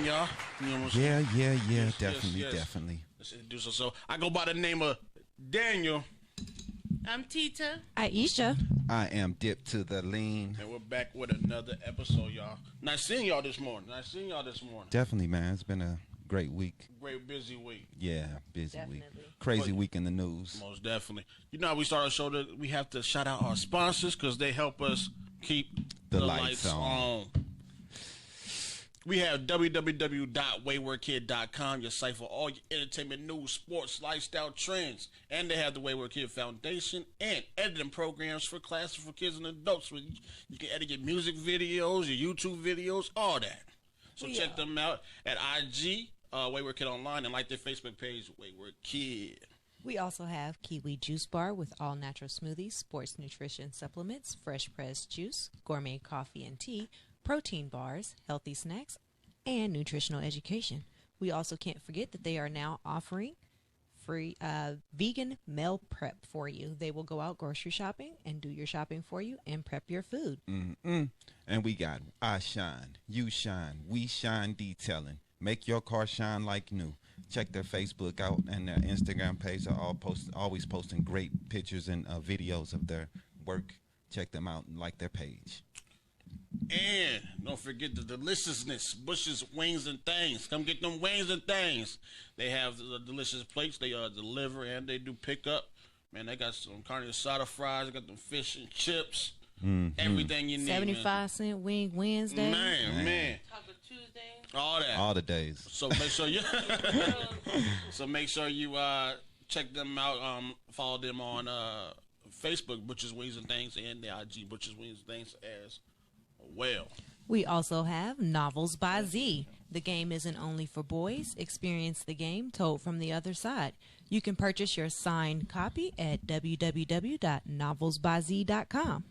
y'all. You know what I'm saying? Yeah. Definitely. Let's introduce ourselves. I go by the name of Daniel. I'm Tita. Aisha. I am dipped to the lean. And we're back with another episode, y'all. Nice seeing y'all this morning. Definitely, man. It's been a great week. Great busy week. Yeah, busy week. Definitely. Crazy week in the news. Most definitely. You know how we start our show that we have to shout out our sponsors because they help us keep the lights on. We have www.waywardkid.com, your site for all your entertainment news, sports, lifestyle trends. And they have the Wayward Kid Foundation and editing programs for classes for kids and adults. Where you can edit your music videos, your YouTube videos, all that. So check them out at IG, Wayward Kid Online, and like their Facebook page, Wayward Kid. We also have Kiwi Juice Bar with all natural smoothies, sports nutrition supplements, fresh pressed juice, gourmet coffee and tea, protein bars, healthy snacks, and nutritional education. We also can't forget that they are now offering free vegan meal prep for you. They will go out grocery shopping and do your shopping for you and prep your food. And we got I Shine, You Shine, We Shine Detailing. Make your car shine like new. Check their Facebook out and their Instagram page. Are always posting great pictures and videos of their work. Check them out and like their page. And don't forget the deliciousness, Bush's Wings and Things. Come get them wings and things. They have the delicious plates. They deliver and they do pick up. Man, they got some carne asada fries. They got them fish and chips. Everything you need. 75-cent wing Wednesday. Man. Taco Tuesday. All that. All the days. So make sure you check them out. Follow them on Facebook, Butcher's Wings and Things, and the IG Butcher's Wings and Things as well. We also have Novels by Z. The game isn't only for boys. Experience the game told from the other side. You can purchase your signed copy at www.novelsbyz.com.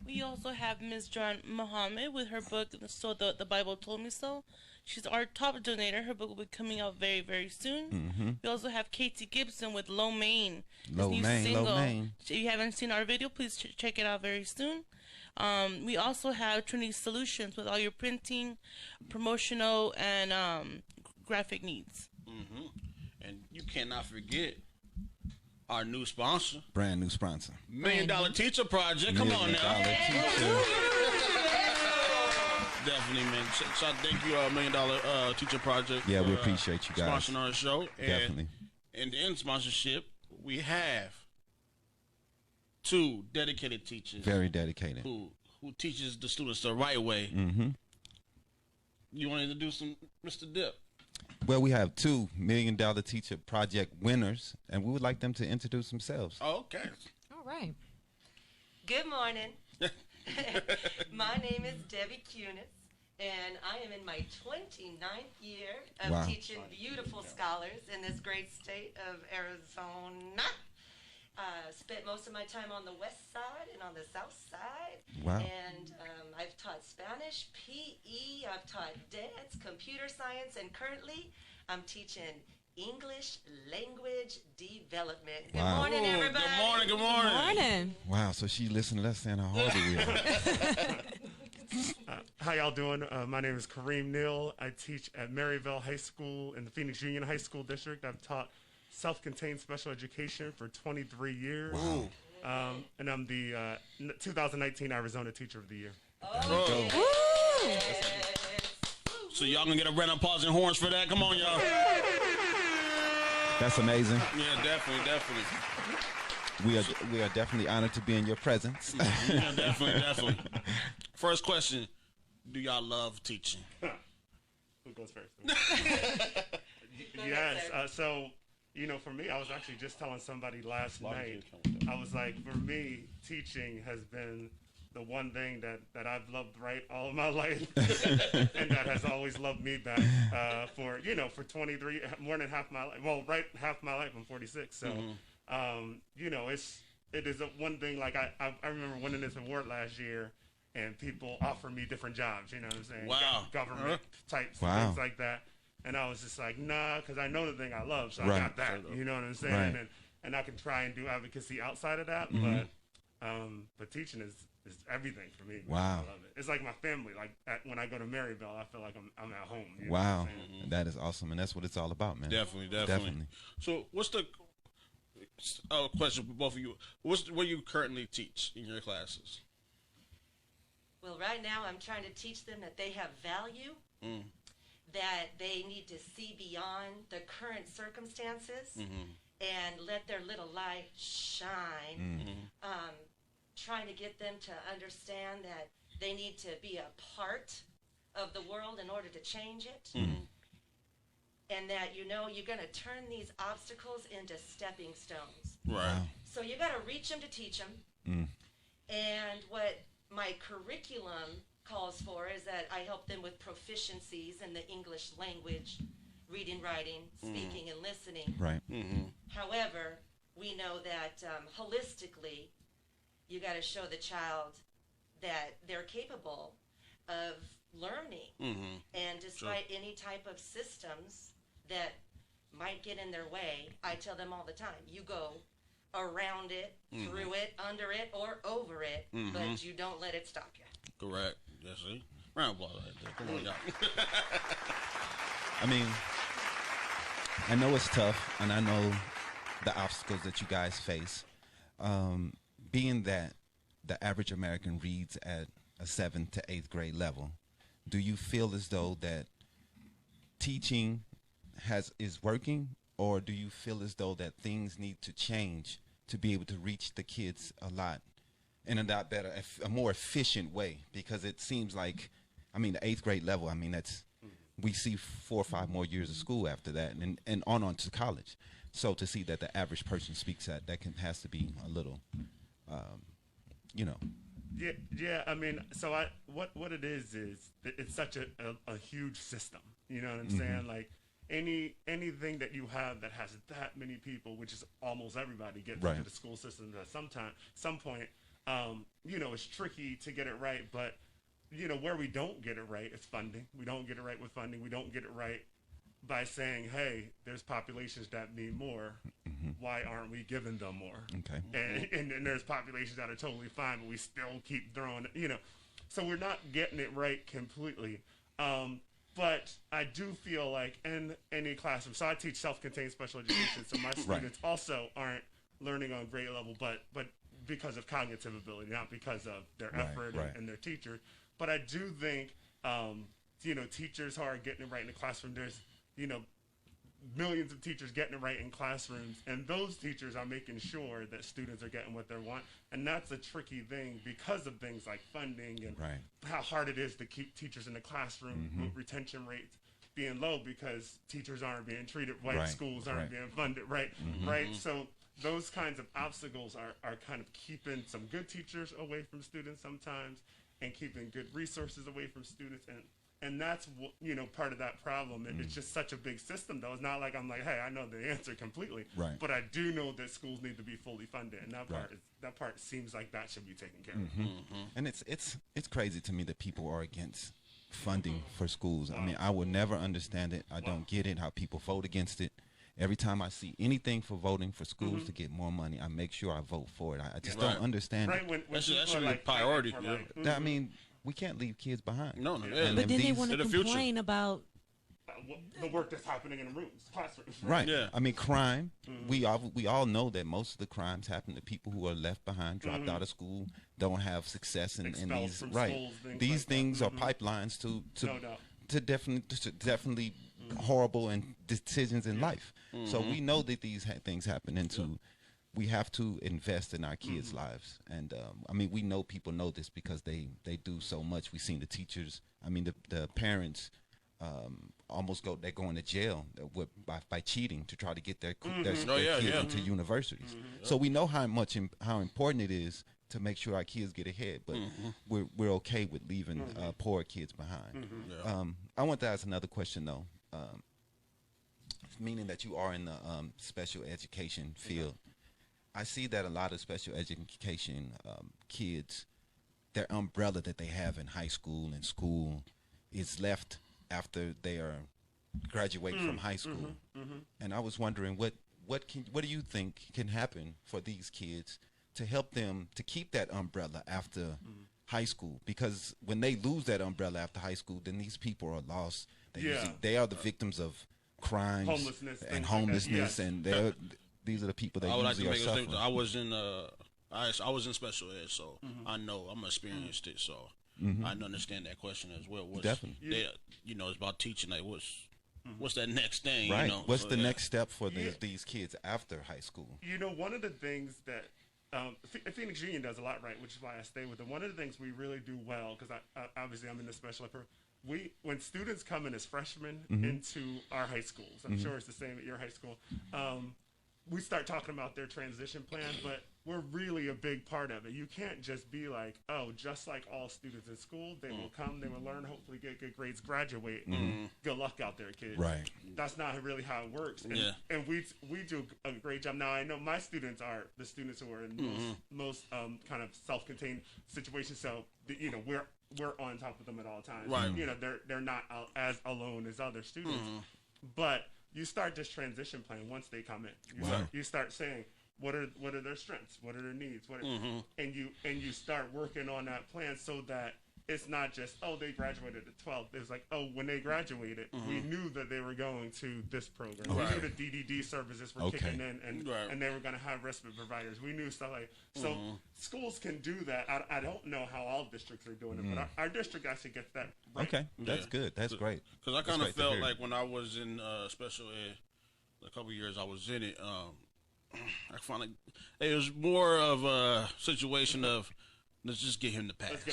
We also have Ms. John Muhammad with her book, So the Bible Told Me So. She's our top donator. Her book will be coming out very, very soon. We also have Katie Gibson with Low Main. Low Main. If you haven't seen our video, please check it out very soon. We also have Trinity Solutions with all your printing, promotional, and graphic needs. And you cannot forget our new sponsor. Brand new sponsor. $1 Million Teacher Project. Come on now. Definitely, man. So thank you, $1 Million Teacher Project. Yeah, we appreciate you guys sponsoring our show. And definitely. In the end sponsorship, we have 2 dedicated teachers. Very dedicated. Who teaches the students the right way. You wanted to do some, Mr. Dip? Well, we have 2 $1 Million Teacher Project winners, and we would like them to introduce themselves. Oh, okay. All right. Good morning. My name is Debbie Cunis, and I am in my 29th year of teaching beautiful scholars in this great state of Arizona. Spent most of my time on the west side and on the south side. Wow. And I've taught Spanish, PE, I've taught dance, computer science, and currently I'm teaching English language development. Good morning, everybody. Good morning. Wow, so she listened to us saying how hard we are. How y'all doing? My name is Kareem Neal. I teach at Maryville High School in the Phoenix Union High School District. I've taught self-contained special education for 23 years. And I'm the 2019 Arizona Teacher of the Year. So y'all gonna get a round of applause and horns for that? Come on, y'all. That's amazing. Yeah, definitely. We are definitely honored to be in your presence. Yeah, definitely. First question: do y'all love teaching? Who goes first? Yes. So, for me, I was actually just telling somebody last night. I was like, for me, teaching has been the one thing that I've loved all of my life, and that has always loved me back for 23, more than half my life. Well, half my life. I'm 46, so it is one thing. Like I remember winning this award last year, and people offer me different jobs. You know what I'm saying? Wow. Government types, things like that. And I was just like, nah, because I know the thing I love, so I got that. You know what I'm saying? And I can try and do advocacy outside of that, but teaching is is everything for me. Man. Wow. I love it. It's like my family. Like when I go to Maryville, I feel like I'm at home. You know Wow. what I'm saying? That is awesome. And that's what it's all about, man. Definitely. So what's the question for both of you? What you currently teach in your classes? Well, right now I'm trying to teach them that they have value, that they need to see beyond the current circumstances and let their little light shine. Trying to get them to understand that they need to be a part of the world in order to change it. And that, you're going to turn these obstacles into stepping stones. Right. Wow. So you got to reach them to teach them. And what my curriculum calls for is that I help them with proficiencies in the English language, reading, writing, speaking, and listening. Right. However, we know that holistically, you got to show the child that they're capable of learning. And despite any type of systems that might get in their way, I tell them all the time, you go around it, through it, under it, or over it, but you don't let it stop you. Correct. Yes, see? Round of applause right there. Come on, y'all. I mean, I know it's tough, and I know the obstacles that you guys face. Being that the average American reads at a 7th to 8th grade level, do you feel as though that teaching is working, or do you feel as though that things need to change to be able to reach the kids a lot in a lot better, a more efficient way? Because it seems like, I mean, the 8th grade level, I mean, we see 4 or 5 more years of school after that, and on to college. So to see that the average person speaks at, has to be a little, Yeah. I mean, so what it is it's such a huge system. You know what I'm saying? Like anything that you have that has that many people, which is almost everybody, gets into the school system at some point. It's tricky to get it right, but where we don't get it right is funding. We don't get it right with funding. We don't get it right by saying, hey, there's populations that need more. Why aren't we giving them more? Okay. And there's populations that are totally fine, but we still keep throwing, so we're not getting it right completely. But I do feel like in any classroom, so I teach self-contained special education, so my students also aren't learning on grade level, but because of cognitive ability, not because of their effort and their teacher. But I do think, teachers who are getting it right in the classroom, there's, millions of teachers getting it right in classrooms, and those teachers are making sure that students are getting what they want. And that's a tricky thing because of things like funding and how hard it is to keep teachers in the classroom, with retention rates being low because teachers aren't being treated right, schools aren't being funded right. So those kinds of obstacles are kind of keeping some good teachers away from students sometimes, and keeping good resources away from students. And that's, part of that problem. It's just such a big system, though. It's not like I'm like, hey, I know the answer completely. But I do know that schools need to be fully funded. And that part seems like that should be taken care of. And it's crazy to me that people are against funding for schools. I mean, I will never understand it. I don't get it, how people vote against it. Every time I see anything for voting for schools to get more money, I make sure I vote for it. I just don't understand it. When that should be a priority. I mean, we can't leave kids behind. No. But then they want to complain about the work that's happening in the rooms, classrooms. Right. Yeah. I mean, crime. We all know that most of the crimes happen to people who are left behind, dropped out of school, don't have success in these. Schools, these things are pipelines to definitely horrible and decisions in life. So we know that these things happen, and we have to invest in our kids' lives. And I mean, we know people know this because they do so much. We've seen the teachers. I mean, the parents they're going to jail by cheating to try to get their kids into universities. So we know how important it is to make sure our kids get ahead, but we're okay with leaving poor kids behind. I want to ask another question though. Meaning that you are in the special education field, I see that a lot of special education kids, their umbrella that they have in high school and school is left after they graduate from high school. And I was wondering what do you think can happen for these kids to help them to keep that umbrella after high school, because when they lose that umbrella after high school, then these people are lost. They are the victims of crimes, homelessness, and these are the people that usually are suffering. I was in special ed, so I know I'm experienced it, so I understand that question as well. Definitely, it's about teaching. Like, what's that next thing? Right. What's the next step for these kids after high school? One of the things that Phoenix Union does a lot right, which is why I stay with them. One of the things we really do well, because obviously I'm in the special ed program, when students come in as freshmen into our high schools, I'm sure it's the same at your high school, we start talking about their transition plan, but we're really a big part of it. You can't just be like, oh, just like all students in school, they will come, they will learn, hopefully get good grades, graduate, good luck out there, kids. Right. That's not really how it works. And we do a great job. Now, I know my students are the students who are in most kind of self-contained situations, so we're on top of them at all times. Right. They're not as alone as other students, but you start this transition plan once they come in. You start saying, what are their strengths? What are their needs? And you start working on that plan so that it's not just, oh, they graduated at 12. It's like, oh, when they graduated, we knew that they were going to this program. We knew the DDD services were kicking in, and they were going to have respite providers. We knew stuff like so. Schools can do that. I don't know how all districts are doing it, but our district actually gets that right. Okay, that's good. That's great. Because I kind of felt like when I was in special ed, a couple of years I was in it, I found like it was more of a situation of, let's just get him to pass.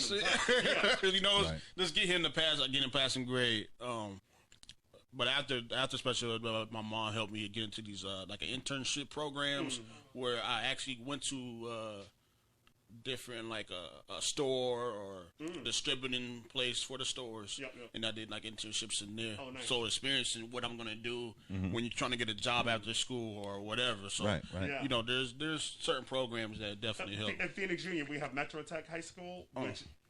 Let's get him to pass. I get him passing grade. But after special ed, my mom helped me get into these like internship programs where I actually went to different like a store or distributing place for the stores, and I did like internships in there. Oh, nice. So experiencing what I'm gonna do when you're trying to get a job after school or whatever. So right. There's certain programs that definitely help. At Phoenix Union, we have Metro Tech High School,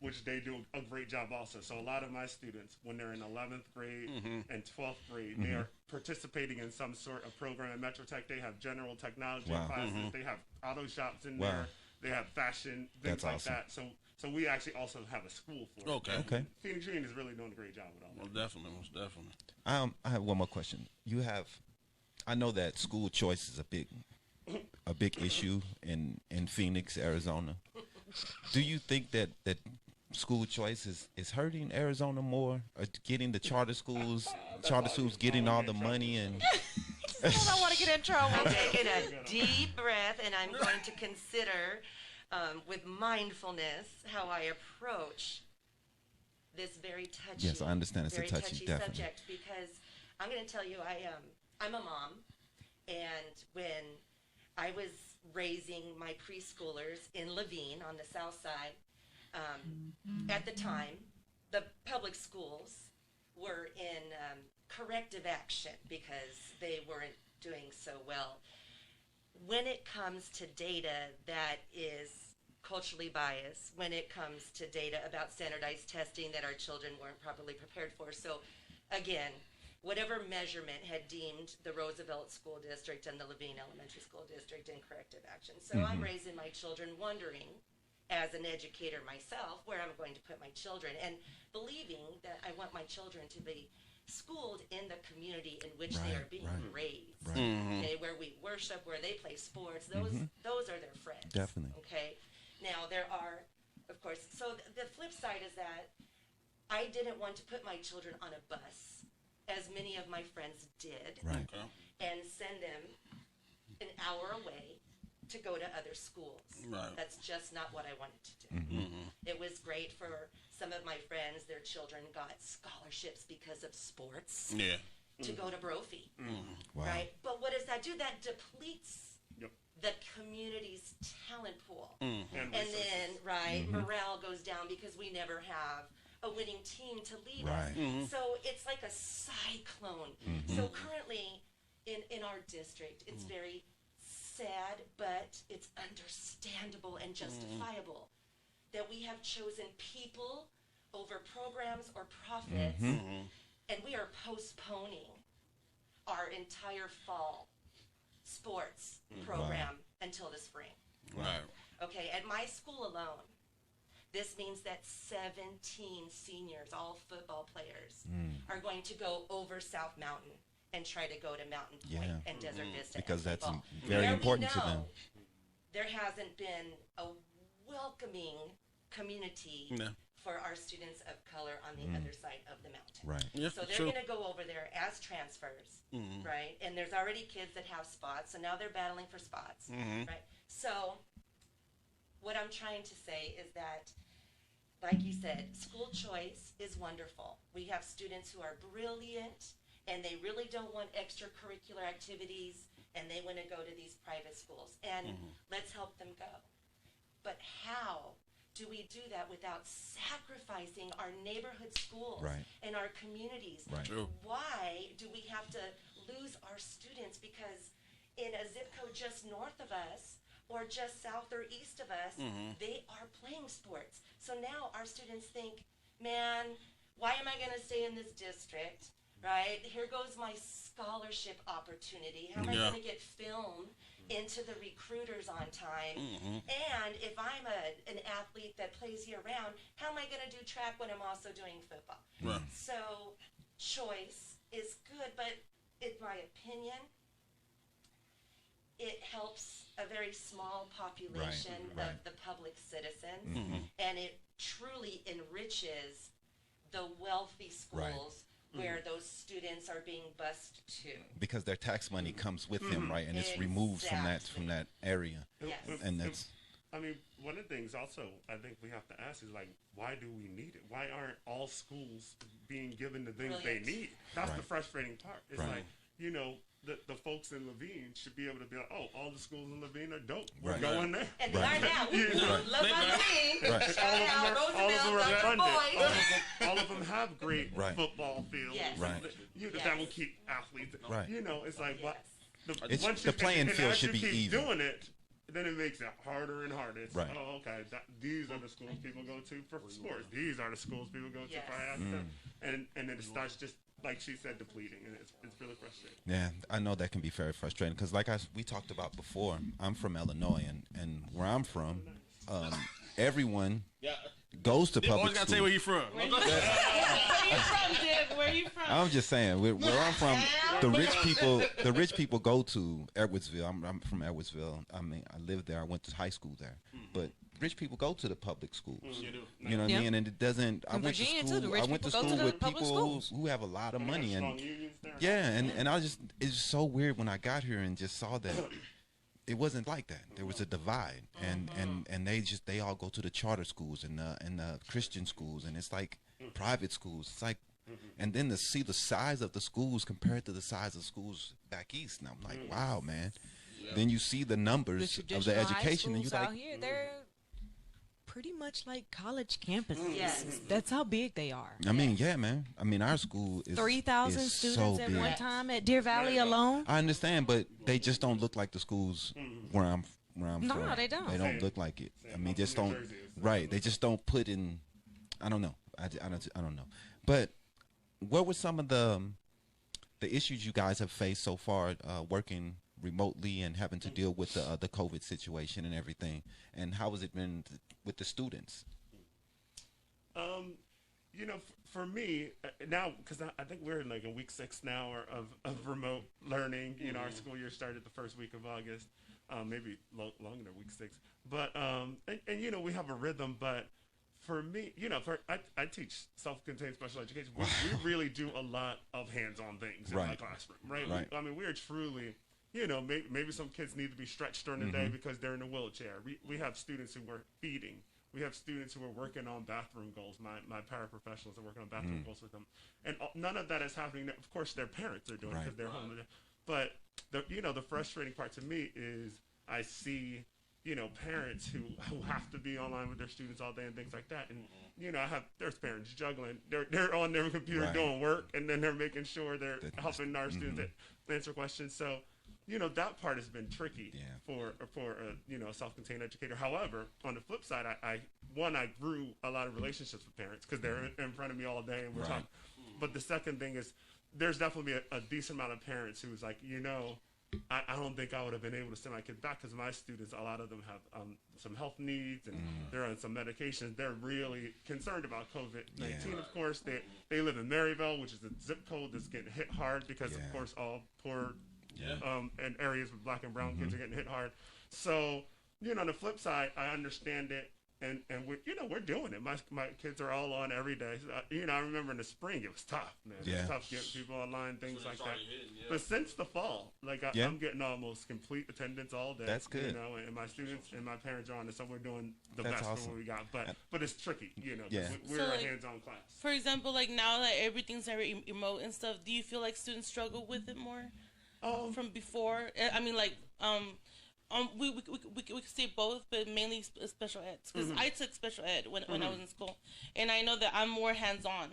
which they do a great job also. So a lot of my students, when they're in 11th grade and 12th grade, they are participating in some sort of program at Metro Tech. They have general technology classes. They have auto shops in there. They have fashion, things like that. So we actually also have a school for it. Okay. Phoenix Union is really doing a great job with all that. Most definitely. I have one more question. I know that school choice is a big issue in Phoenix, Arizona. Do you think that school choice is hurting Arizona more, or getting the charter schools getting all the money and? I don't want to get in trouble. I'm taking a deep breath, and I'm going to consider with mindfulness how I approach this very touchy. Yes, I understand it's a touchy subject, because I'm going to tell you, I'm a mom, and when I was raising my preschoolers in Levine on the south side, at the time, the public schools were in corrective action because they weren't doing so well. When it comes to data that is culturally biased, when it comes to data about standardized testing that our children weren't properly prepared for. So again, whatever measurement had deemed the Roosevelt School District and the Levine Elementary School District in corrective action. So I'm raising my children wondering, as an educator myself, where I'm going to put my children, and believing that I want my children to be schooled in the community in which they are being raised. Okay, where we worship, where they play sports, those are their friends. Definitely. Okay. Now there are, of course, so the flip side is that I didn't want to put my children on a bus, as many of my friends did, and send them an hour away to go to other schools. That's just not what I wanted to do. It was great for some of my friends. Their children got scholarships because of sports to go to Brophy. Right? But what does that do? That depletes the community's talent pool. And then, morale goes down because we never have a winning team to lead us. So it's like a cyclone. So currently, in our district, it's very sad, but it's understandable and justifiable that we have chosen people over programs or profits, and we are postponing our entire fall sports program until the spring. Okay, at my school alone, this means that 17 seniors, all football players, are going to go over South Mountain and try to go to Mountain Point and Desert Vista. Because that's football. very important to them. There hasn't been a welcoming community for our students of color on the other side of the mountain. Right. Yeah, So they're going to go over there as transfers, right? And there's already kids that have spots, so now they're battling for spots, right? So what I'm trying to say is that, like you said, school choice is wonderful. We have students who are brilliant, and they really don't want extracurricular activities, and they want to go to these private schools. And let's help them go. But how do we do that without sacrificing our neighborhood schools and our communities? Right. True. Why do we have to lose our students because in a zip code just north of us or just south or east of us, they are playing sports? So now our students think, man, why am I going to stay in this district? Right? Here goes my scholarship opportunity. How am I going to get filmed into the recruiters on time? And if I'm an athlete that plays year round, how am I going to do track when I'm also doing football? Right. So choice is good, but in my opinion, it helps a very small population of the public citizens, and it truly enriches the wealthy schools where those students are being bused to. Because their tax money comes with them, right? And it's removed from that area. Yes. And that's... I mean, one of the things also I think we have to ask is, like, why do we need it? Why aren't all schools being given the things they need? That's the frustrating part. It's like, you know, the folks in Levine should be able to be like, oh, all the schools in Levine are dope. We're going there. And they are now. Love my Levine. Shout out all of them are Roosevelt, funded. boys. All of them have great football fields. Yes. That will keep athletes. Right. You know, it's like, what? It's, the playing field should be even. Doing it, then it makes it harder and harder. It's oh, okay, these are the schools people go to for sports. These are the schools people go to for academics. And then it starts just, like she said, depleting, and it's really frustrating. Yeah, I know that can be very frustrating because, like we talked about before, I'm from Illinois, and where I'm from, everyone goes to public always gotta school. say where you from. Where you from, Div? Where you from? I'm just saying, where I'm from, the rich people go to Edwardsville. I'm from Edwardsville. I mean, I lived there. I went to high school there, but rich people go to the public schools. You know what I mean? And it doesn't. I went to school. I went to school with people who have a lot of money, and and I just, it's so weird when I got here and just saw that it wasn't like that. There was a divide, and they all go to the charter schools and the Christian schools, and it's like private schools. It's like, and then to see the size of the schools compared to the size of schools back east, and I'm like, wow, man. Then you see the numbers of the education, and you're like, out here, they're pretty much like college campuses. Yes. That's how big they are. I mean, yeah, man. I mean, our school is 3,000 is students so at big. one time at Deer Valley alone. I understand, but they just don't look like the schools where I'm from. No, they don't. They don't look like it. I mean, just don't. Right. They just don't put in. I don't know. I don't know. But what were some of the issues you guys have faced so far working remotely and having to deal with the COVID situation and everything? And how has it been with the students? You know, for me now, because I think we're in like a week 6 now of remote learning. You know, our school year started the first week of August, maybe longer than week 6. But and you know, we have a rhythm. But for me, you know, I teach self-contained special education. We really do a lot of hands-on things in my classroom, right? I mean, we are truly. You know, maybe some kids need to be stretched during the day because they're in a wheelchair. We have students who are feeding. We have students who are working on bathroom goals. My paraprofessionals are working on bathroom goals with them. And none of that is happening. Of course, their parents are doing it because they're home. But, the frustrating part to me is I see, you know, parents who have to be online with their students all day and things like that. And, you know, there's parents juggling. They're on their computer doing work, and then they're making sure they're helping our students answer questions. So, you know, that part has been tricky for you know, a self-contained educator. However, on the flip side, I grew a lot of relationships with parents because they're in front of me all day and we're talking. But the second thing is there's definitely a decent amount of parents who's like, you know, I don't think I would have been able to send my kids back because my students, a lot of them have some health needs and they're on some medications. They're really concerned about COVID-19. Of course, they live in Maryville, which is a zip code that's getting hit hard because, of course, all poor and areas with black and brown kids are getting hit hard. So, on the flip side, I understand it. And we're doing it. My kids are all on every day. I remember in the spring it was tough, man. It was tough getting people online, things like that. But since the fall, I'm getting almost complete attendance all day. That's good. And my students and my parents are on it, so we're doing the best of what we got. But it's tricky, We're a hands-on class. For example, now that everything's very remote and stuff, do you feel like students struggle with it more from before? I mean, we could say both, but mainly special ed. Because I took special ed when I was in school, and I know that I'm more hands-on.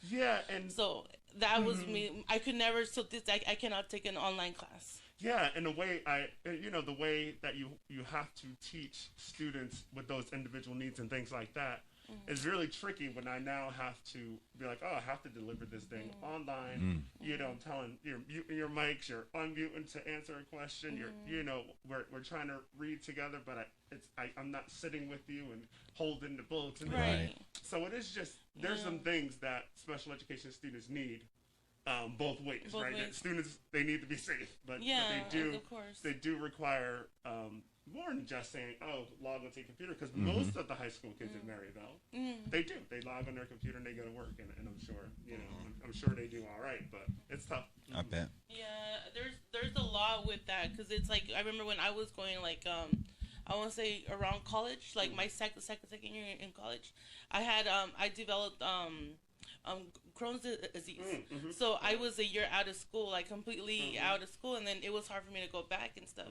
Yeah, and so that was me. I could never. So I cannot take an online class. Yeah, and the way the way that you have to teach students with those individual needs and things like that is really tricky when I now have to be like, I have to deliver this thing online. I'm telling you're muting your mics, you're unmuting to answer a question. We're trying to read together, but I'm not sitting with you and holding the books. And so it is just there's some things that special education students need. Both ways, right? Ways. Students, they need to be safe, but they do require more than just saying, log onto your computer, because most of the high school kids in Maryville, they do. They log on their computer and they go to work, and I'm sure, I'm sure they do all right, but it's tough. I bet. Yeah, there's a lot with that, because it's I remember when I was going, I want to say around college, my second year in college, I developed, Crohn's disease. So I was a year out of school, completely out of school, and then it was hard for me to go back and stuff.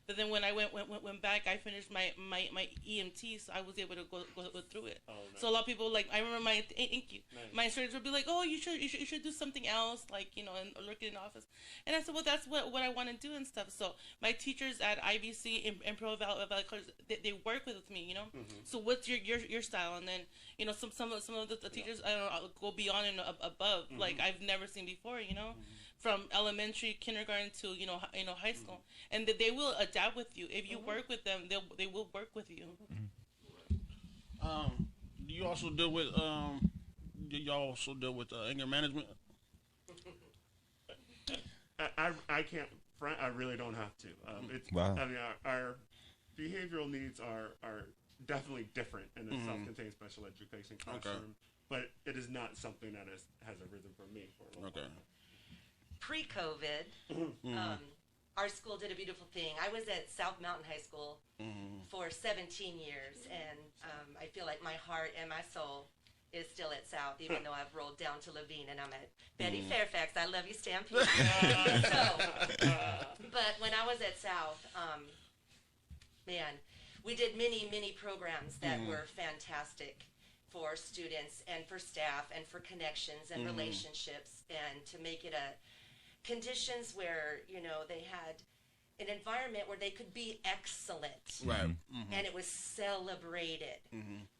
But then when I went back, I finished my EMT, so I was able to go through it. Oh, nice. So a lot of people I remember my instructors would be like, you should do something else, and work in an office. And I said, well, that's what I want to do and stuff. So my teachers at IVC and Pro Valley College, they work with me, So what's your style? And then some of the teachers I don't know go beyond and above, I've never seen before, from elementary, kindergarten to high school, and they will adapt with you if you work with them. They will work with you. Do you also deal with anger management? I can't front. I really don't have to. Wow. I mean, our behavioral needs are definitely different in a self-contained special education classroom, but it is not something that has arisen for me for a long time. Pre-COVID, our school did a beautiful thing. I was at South Mountain High School for 17 years, and I feel like my heart and my soul is still at South, even though I've rolled down to Levine and I'm at Betty Fairfax. I love you, Stampede. But when I was at South, we did many programs that were fantastic for students and for staff and for connections and relationships, and to make it conditions where they had an environment where they could be excellent, right? And it was celebrated.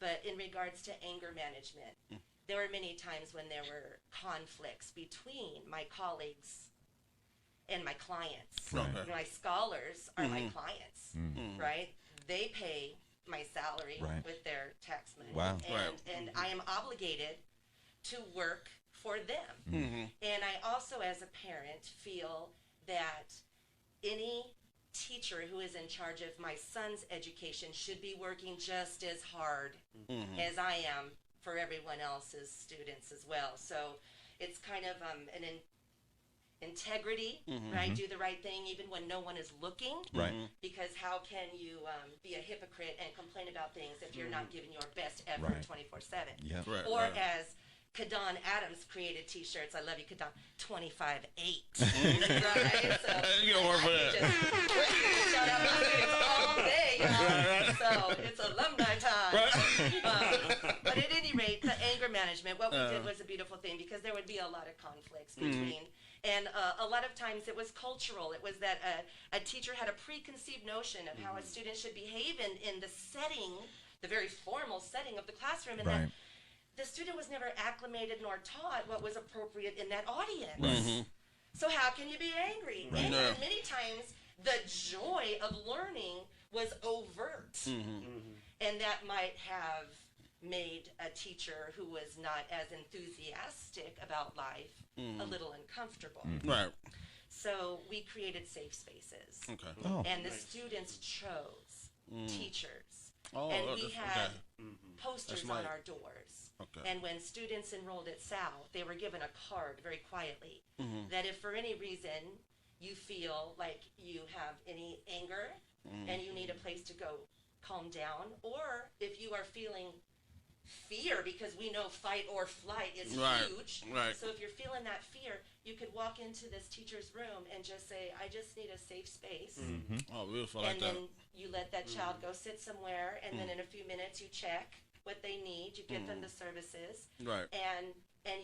But in regards to anger management, there were many times when there were conflicts between my colleagues and my clients. Right. My scholars are my clients, right? They pay my salary with their tax money, and I am obligated to work for them. And I also, as a parent, feel that any teacher who is in charge of my son's education should be working just as hard as I am for everyone else's students as well. So it's kind of an integrity, right? Do the right thing even when no one is looking. Right. Because how can you be a hypocrite and complain about things if you're not giving your best effort 24/7? Yep. Right, or right. as Kadon Adams created T-shirts. I love you, Kadon. 25-8. Right? So you don't work for that. Shout out my students all day, y'all. So it's alumni time. But at any rate, the anger management, what we did was a beautiful thing, because there would be a lot of conflicts between. And a lot of times it was cultural. It was that a teacher had a preconceived notion of how a student should behave in the setting, the very formal setting of the classroom, and that the student was never acclimated nor taught what was appropriate in that audience. So how can you be angry? Right. And Yeah. many times the joy of learning was overt. And that might have made a teacher who was not as enthusiastic about life a little uncomfortable. Right. So we created safe spaces. Okay. Oh. And the students chose teachers. Oh, And we that's- had okay. posters That's on nice. our doors. Okay. And when students enrolled at South, they were given a card very quietly that if for any reason you feel like you have any anger and you need a place to go calm down, or if you are feeling fear, because we know fight or flight is Right, huge. right. So if you're feeling that fear, you could walk into this teacher's room and just say, I just need a safe space. Oh, beautiful. I like And that. then you let that child go sit somewhere, and then in a few minutes you check what they need, you give them the services, Right. and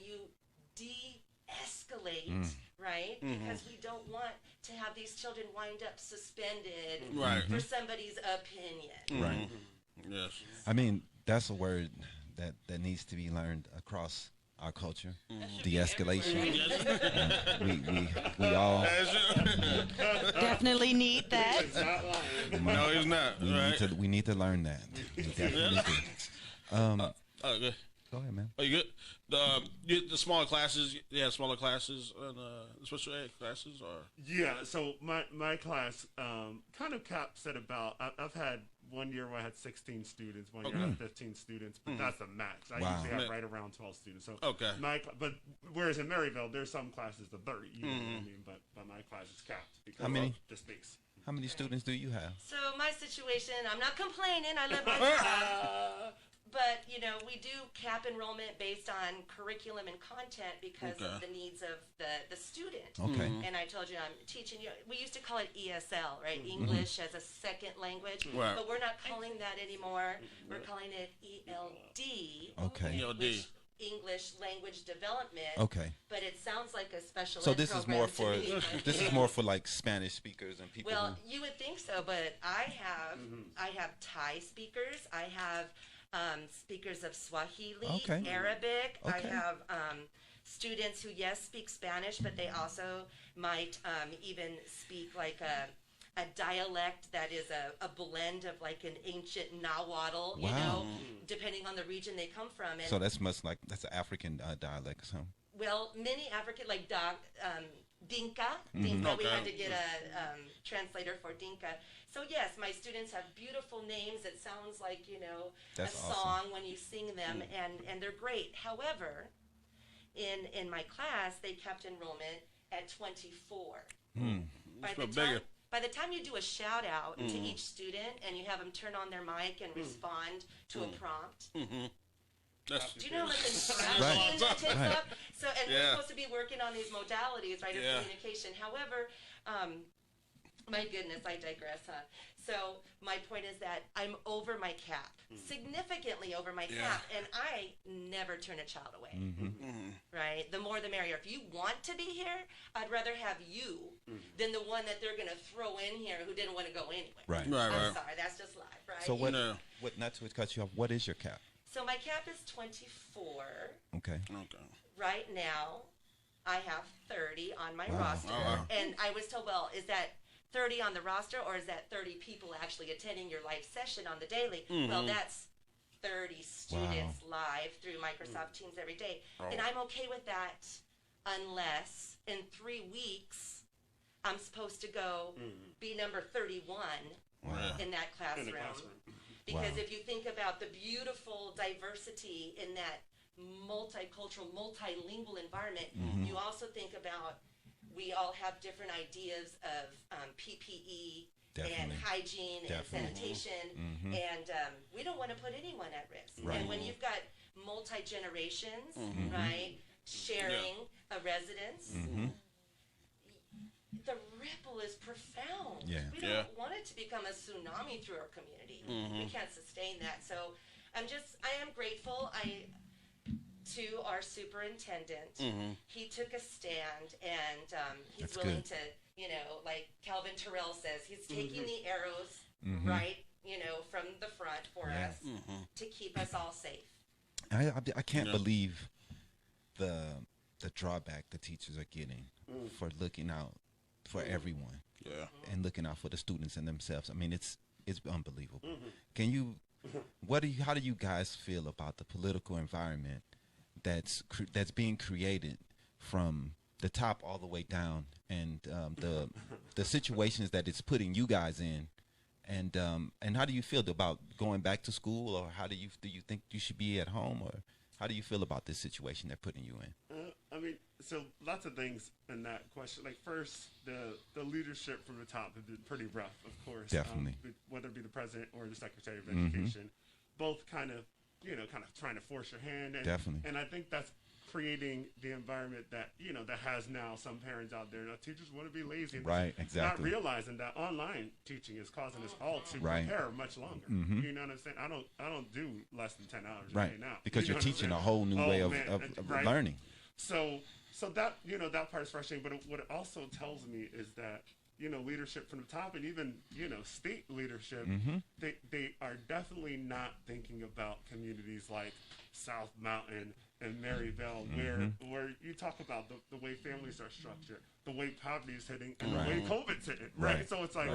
you de-escalate, right? Because we don't want to have these children wind up suspended Right. for somebody's opinion. Right. Yes. I mean, that's a word that needs to be learned across our culture. De-escalation. We all Definitely need that. No, he's not. Right. we need to learn that. We definitely do. Oh, good. Go ahead, man. Are you good? The smaller classes, smaller classes and special ed classes, or Yeah, so my class kind of caps at about, I've had 1 year where I had 16 students, 1 year I had 15 students, but that's the max. I Wow. usually have right around 12 students. So Okay. but whereas in Maryville, there's some classes to 30, you know what I mean? But my class is capped because How many? of the space. How many students do you have? So my situation, I'm not complaining, I live my job. But, we do cap enrollment based on curriculum and content because of Okay. the needs of the student. Okay. And I told you I'm teaching you, we used to call it ESL, right? English as a second language. Right. But we're not calling that anymore. We're calling it ELD. Okay. ELD. Which English language development. Okay. But it sounds like a special So ed this is program more to for me. this is more for like Spanish speakers and people. Well, you would think so, but I have Thai speakers. I have speakers of Swahili, Okay. Arabic. I Okay. have students who, yes, speak Spanish, but they also might even speak like a dialect that is a blend of like an ancient Nahuatl, Wow. depending on the region they come from. And So that's an African dialect or something. well, many African, like Dinka. Mm-hmm. Dinka, we Okay. had to get a translator for Dinka. So yes, my students have beautiful names. It sounds like, That's a awesome. song when you sing them, and they're great. However, in my class, they kept enrollment at 24. By the time you do a shout out to each student and you have them turn on their mic and respond to a prompt, that's do you know how much Right. instruction that takes Right. up? So, and we're Yeah. supposed to be working on these modalities, right, of Yeah. communication. However, my goodness, I digress, huh? So my point is that I'm over my cap, significantly over my cap, and I never turn a child away, right? The more the merrier. If you want to be here, I'd rather have you than the one that they're going to throw in here who didn't want to go anyway. Right. right, I'm right. sorry, that's just life, right? So No. what? Not to cut you off. What is your cap? So my cap is 24. Okay. Okay. Right now, I have 30 on my Wow. roster. Oh, wow. And I was told, well, is that 30 on the roster or is that 30 people actually attending your live session on the daily? Well, that's 30 students live through Microsoft Teams every day. And I'm okay with that unless in 3 weeks I'm supposed to go be number 31 in that classroom. In the classroom. Because Wow. if you think about the beautiful diversity in that multicultural, multilingual environment, you also think about we all have different ideas of PPE and Definitely. hygiene Definitely. and sanitation, and we don't want to put anyone at risk. Right. And when you've got multi-generations, right, sharing a residence, the ripple is profound. Yeah. We don't want it to become a tsunami through our community. We can't sustain that. So I am grateful to our superintendent. He took a stand and he's That's willing good. to, like Calvin Terrell says, he's taking the arrows, right, from the front for us to keep us all safe. I can't believe the the drawback the teachers are getting for looking out for everyone. Yeah. And looking out for the students and themselves. I mean, it's unbelievable. Can you how do you guys feel about the political environment that's being created from the top all the way down, and the situations that it's putting you guys in, and how do you feel about going back to school, or do you think you should be at home, or how do you feel about this situation they're putting you in? I mean, so lots of things in that question. Like, first, the leadership from the top has been pretty rough, of course. Definitely. Whether it be the president or the Secretary of Education, both kind of trying to force your hand. And, Definitely. And I think that's creating the environment that, that has now some parents out there. Teachers want to be lazy. And right, exactly. Not realizing that online teaching is causing us all to prepare much longer. You know what I'm saying? I don't do less than 10 hours a day now. Because you're teaching a whole new way of learning. So that, that part is frustrating. But what it also tells me is that, leadership from the top, and even, state leadership, they are definitely not thinking about communities like South Mountain and Maryville, where you talk about the way families are structured, the way poverty is hitting, and the way COVID's hitting, right? So it's like,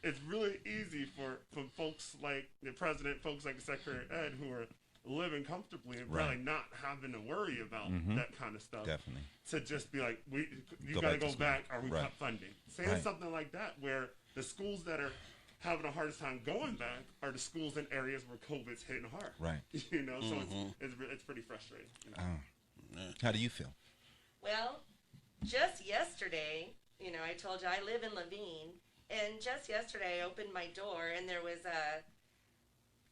it's really easy for folks like the president, folks like the Secretary of Ed, who are living comfortably and really not having to worry about that kind of stuff. Definitely. To just be like, you got to go back, or we cut funding. Saying something like that, where the schools that are having the hardest time going back are the schools in areas where COVID's hitting hard. Right. So it's pretty frustrating. How do you feel? Well, just yesterday, I told you I live in Levine, and just yesterday I opened my door and there was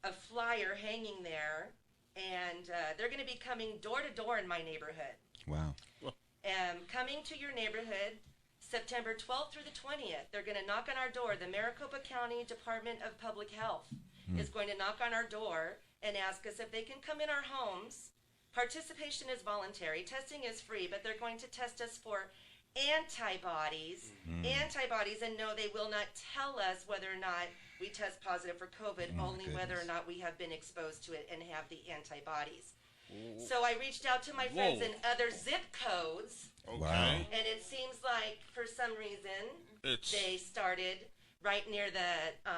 a flyer hanging there, and they're going to be coming door to door in my neighborhood. Wow. Coming to your neighborhood September 12th through the 20th. They're going to knock on our door. The Maricopa County Department of Public Health is going to knock on our door and ask us if they can come in our homes. Participation is voluntary. Testing is free, but they're going to test us for antibodies. And no, they will not tell us whether or not we test positive for COVID, only whether or not we have been exposed to it and have the antibodies. So I reached out to my friends in other zip codes. Wow. And it seems like, for some reason, they started right near the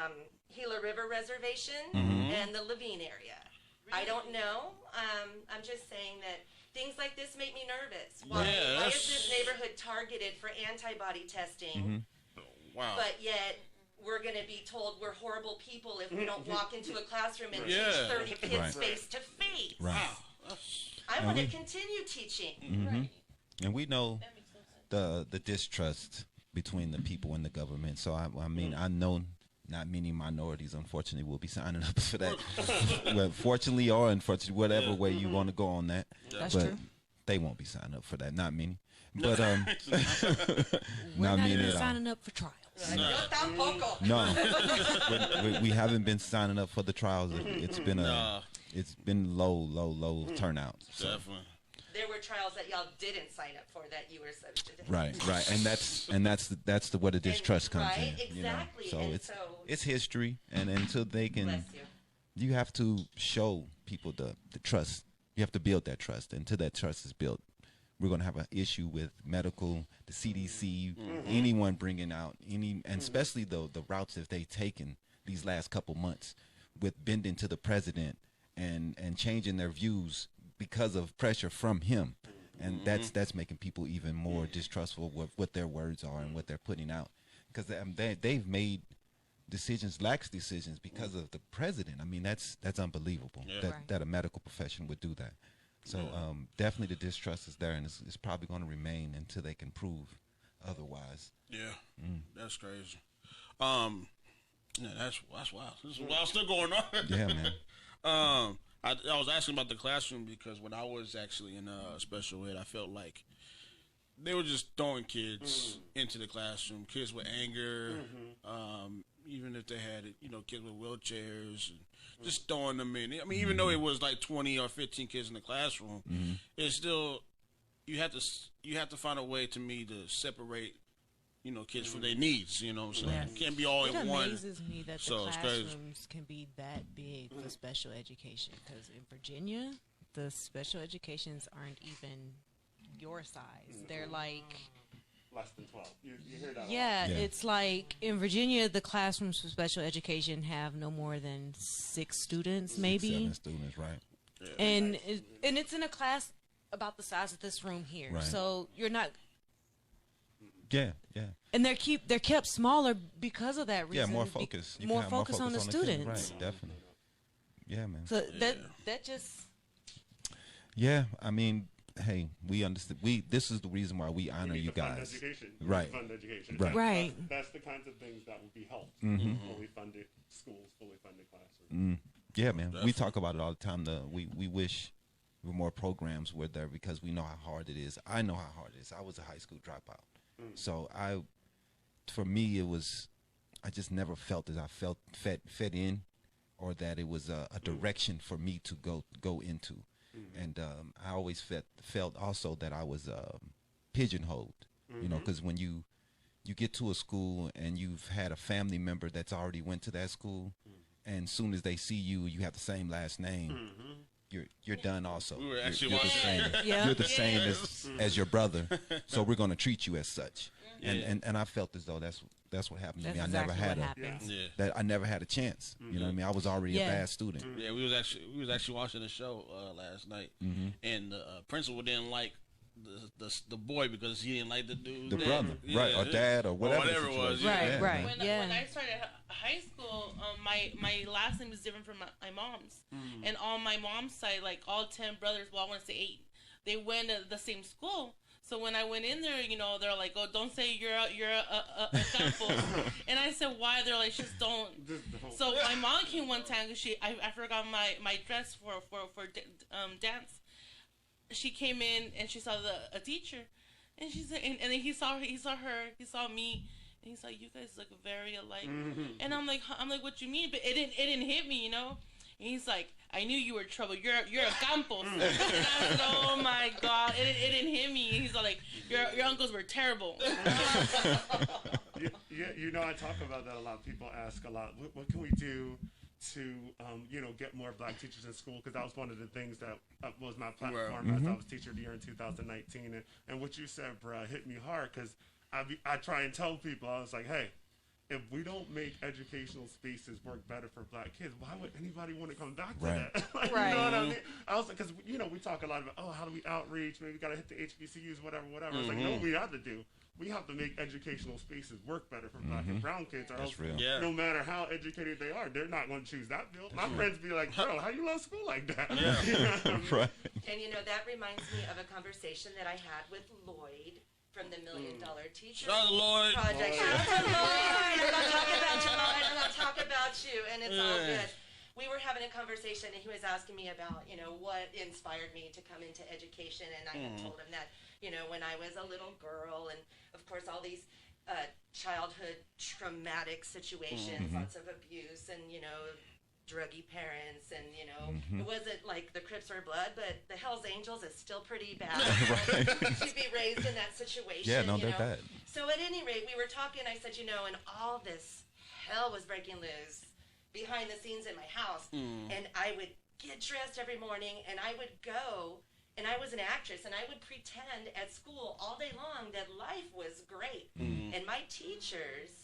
Gila River Reservation and the Levine area. Really? I don't know. I'm just saying that things like this make me nervous. Why is this neighborhood targeted for antibody testing? Wow. But yet we're going to be told we're horrible people if we don't walk into a classroom and teach 30 kids face to face. Right. I want to continue teaching. Right. And we know the distrust between the people and the government. So I mean, I know not many minorities, unfortunately, will be signing up for that. Well, fortunately or unfortunately, whatever way you want to go on that. That's but true. They won't be signing up for that. Not many. But We're not even signing up for trials. No, we haven't been signing up for the trials. It's been low turnout. So. Definitely. There were trials that y'all didn't sign up for that you were subject to. Right, and that's where the distrust comes in. Exactly. So it's history, and until they can, you have to show people the trust. You have to build that trust, and until that trust is built, we're going to have an issue with medical, the CDC, anyone bringing out and especially the routes that they've taken these last couple months with bending to the president and changing their views because of pressure from him. And that's making people even more distrustful with what their words are and what they're putting out. Because they've made lax decisions because of the president. I mean, that's unbelievable that a medical profession would do that. So definitely the distrust is there, and it's probably going to remain until they can prove otherwise. Yeah, that's crazy. Yeah, that's wild. This is wild still going on. Yeah, man. I was asking about the classroom because when I was actually in special ed, I felt like they were just throwing kids into the classroom. Kids with anger, even if they had, kids with wheelchairs, and just throwing them in. I mean, even though it was like 20 or 15 kids in the classroom, it's still you have to find a way to separate. Kids for their needs, what I'm saying? Yes. It can't be all in one. It amazes me that the classrooms can be that big for special education, because in Virginia, the special educations aren't even your size. They're like less than 12. You hear that? Yeah, it's like in Virginia, the classrooms for special education have no more than 6 students, maybe 7 students, right? Yeah. and it's in a class about the size of this room here. Right. So you're not. Yeah. And they're kept smaller because of that reason. Yeah, more focus. You More can have focus on the kids. students. Right, definitely. Yeah, man. So that just. Yeah, I mean, hey, we understand. This is the reason why we honor you guys. Education. Right. Fund education. Right. That's the kinds of things that will be helped. Fully funded schools, fully funded classrooms. Yeah, man. We talk about it all the time. We wish more programs were there because we know how hard it is. I know how hard it is. I was a high school dropout. So for me, I just never felt as I felt fed in, or that it was a direction for me to go into. And I always felt also that I was pigeonholed, you know, because when you get to a school and you've had a family member that's already went to that school, and soon as they see you, you have the same last name. You're done also. We were actually you're the same. Yeah. You're the same as your brother, so we're going to treat you as such. And I felt as though that's what happened to me. That's I never exactly had what happens. I never had a chance. You know what I mean? I was already a bad student. Yeah, we was actually watching the show last night, and the principal didn't like the boy because he didn't like the dude, The brother, right, or dad, or whatever. Whatever it was. Right, right. When I started high school, my last name is different from my mom's, and on my mom's side, like all 10 brothers, well, I want to say 8, they went to the same school. So when I went in there, you know, they're like, "Oh, don't say you're a campo." And I said, "Why?" They're like, "Just don't." So my mom came one time because I forgot my dress for dance. She came in and she saw a teacher, and she said, and then he saw me, and he's like, "You guys look very alike." And I'm like, "What you mean?" But it didn't hit me, you know. And he's like, "I knew you were trouble. You're a Campos." And I said, "Oh my God!" It didn't hit me. And he's like, "Your uncles were terrible." Yeah, you know, I talk about that a lot. People ask a lot, what can we do to, get more black teachers in school? Because that was one of the things that was my platform as I was Teacher of the Year in 2019. And what you said, bro, hit me hard because I try and tell people, I was like, hey, if we don't make educational spaces work better for black kids, why would anybody want to come back to that? Like, Right. You know what I mean? I was like, because, we talk a lot about, how do we outreach? Maybe we got to hit the HBCUs, whatever. I was like, no, we have to do. We have to make educational spaces work better for black and brown kids. Or else, no matter how educated they are, they're not going to choose that field. My friends be like, bro, how you love school like that? Yeah. You know what I mean? Right. And that reminds me of a conversation that I had with Lloyd from the $1 Million Teacher Shout out to Lloyd. Project. Shout out to Lloyd. I'm not talking about you, Lloyd. I'm not talking about you, and it's all good. We were having a conversation, and he was asking me about, what inspired me to come into education, and I had told him that, when I was a little girl, and of course all these childhood traumatic situations, lots of abuse, and druggy parents, and it wasn't like the Crips or Blood, but the Hells Angels is still pretty bad to be raised in that situation. Yeah, no, they're bad. So at any rate, we were talking. I said, and all this hell was breaking loose behind the scenes in my house, and I would get dressed every morning, and I would go. And I was an actress, and I would pretend at school all day long that life was great. And my teachers